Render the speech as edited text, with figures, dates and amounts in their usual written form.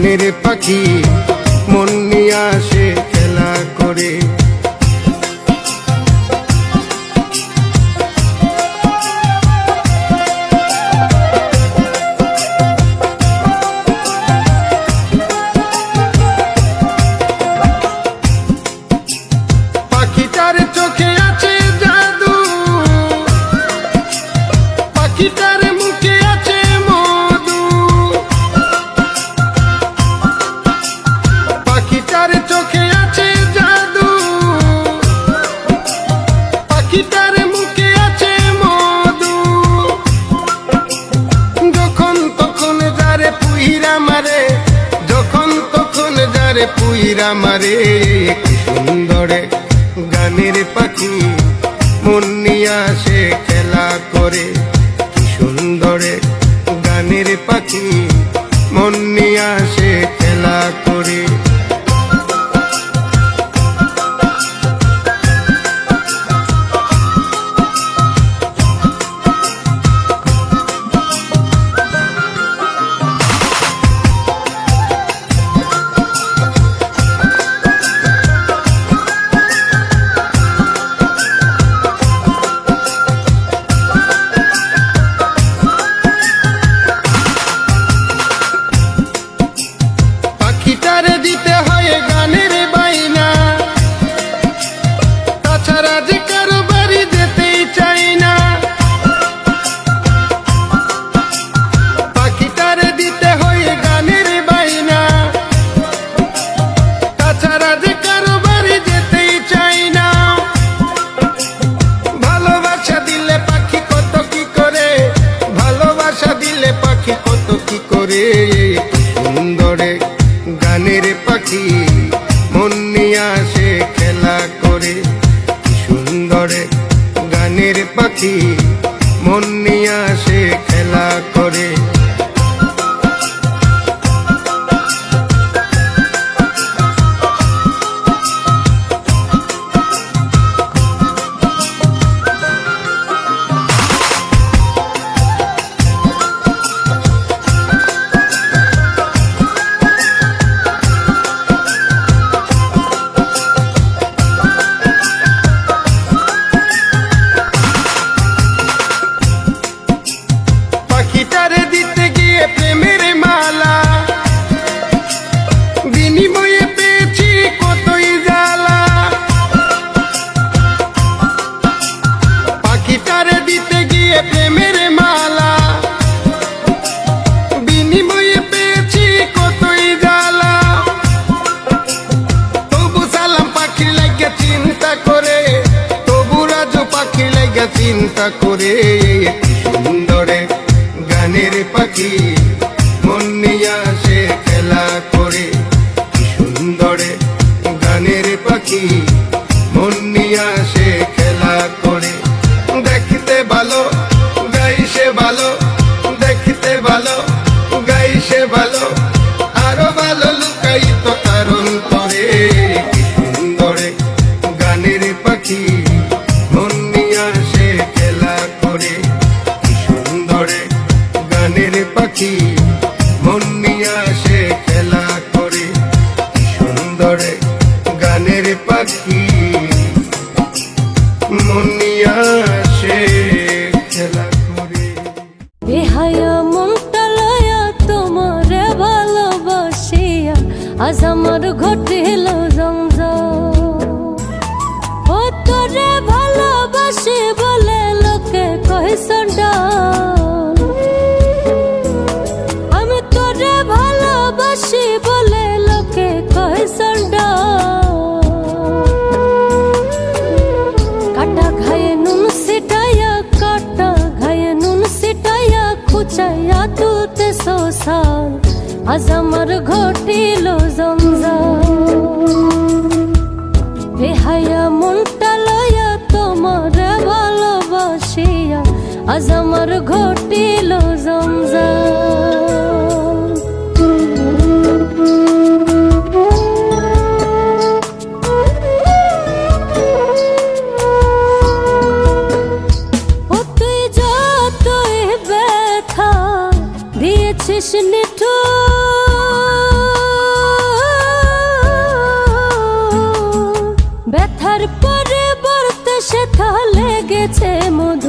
গানের পাখি মন নিয়ে আসে খেলা করে। পাখিটার চোখে আছে জাদু, পাখিটার মুখে আছে মধু, পাখিটার চোখে আছে জাদু, পাখিটার মুখে আছে মধু। যখন তখন যারে পুইরা মারে, যখন তখন যারে পুইরা মারে, কি সুন্দরে গানের পাখি মন নিয়ে আসে খেলা করে। কি সুন্দরে গানের পাখি মন নিয়ে আসে খেলা করে। পাখিটারে দিতে হয় গানের বাইনা, তাছাড়া যে কারো বাড়ি যেতেই চাই না। পাখিটারে দিতে হয় গানের বাইনা, তাছাড়া যে কারো বাড়ি যেতেই চাই না। ভালোবাসা দিলে পাখি কত কি করে, ভালোবাসা দিলে পাখি কত কি করে। সুন্দরে গানের পাখি মন নিয়ে আসে খেলা করে। সুন্দরে গানের পাখি মন নিয়ে আসে খেলা করে। পাখিটারে দিতে গিয়ে প্রেমের মালা, বিনিময়ে পেয়েছি কতই জ্বালা। পাখিটারে দিতে গিয়ে প্রেমের মালা, বিনিময়ে পেয়েছি কতই জ্বালা। তবু সালাম পাখি লাগে চিন্তা করে, তবু রাজু পাখি লাগে চিন্তা করে। সুন্দরে গানের পাখি মন নিয়ে আসে খেলা করে। সুন্দরে গানের পাখি মন নিয়ে আসে খেলা করে। দেখতে ভালো গাইছে ভালো, দেখতে ভালো গাইছে ভালো, আরো ভালো লুকায়িত কারণ করে। সুন্দরে গানের পাখি মন নিয়ে আসে খেলা করে। সুন্দরে গানের পাখি মন নিয়ে আসে খেলা করে। সুন্দরে গানের পাখি মন নিয়ে আসে খেলা করে। বেহায়া মনটা লয়া তোমারে ভালোবাসিয়া আজ আমার ঘটিল জঞ্জাল। ও তোরে ভালোবাসি বলে লোকে কইছে ডাল, আমি তোরে ভালোবাসি বলে লোকে কইছে ডাল। কাটা ঘায়ে নুন সিটাইয়া, কাটা ঘায়ে নুন সিটাইয়া, খুচাইয়া তুলতে সোসাল আজ আমার ঘটিল জঞ্জাল। বেহায়া মনটা লয়া তোমারে ভালোবাসিয়া আজ আমার ঘটিল জঞ্জাল। ও তুই যতই ব্যথা দিয়েছিস নিঠুর, গেছে মোদের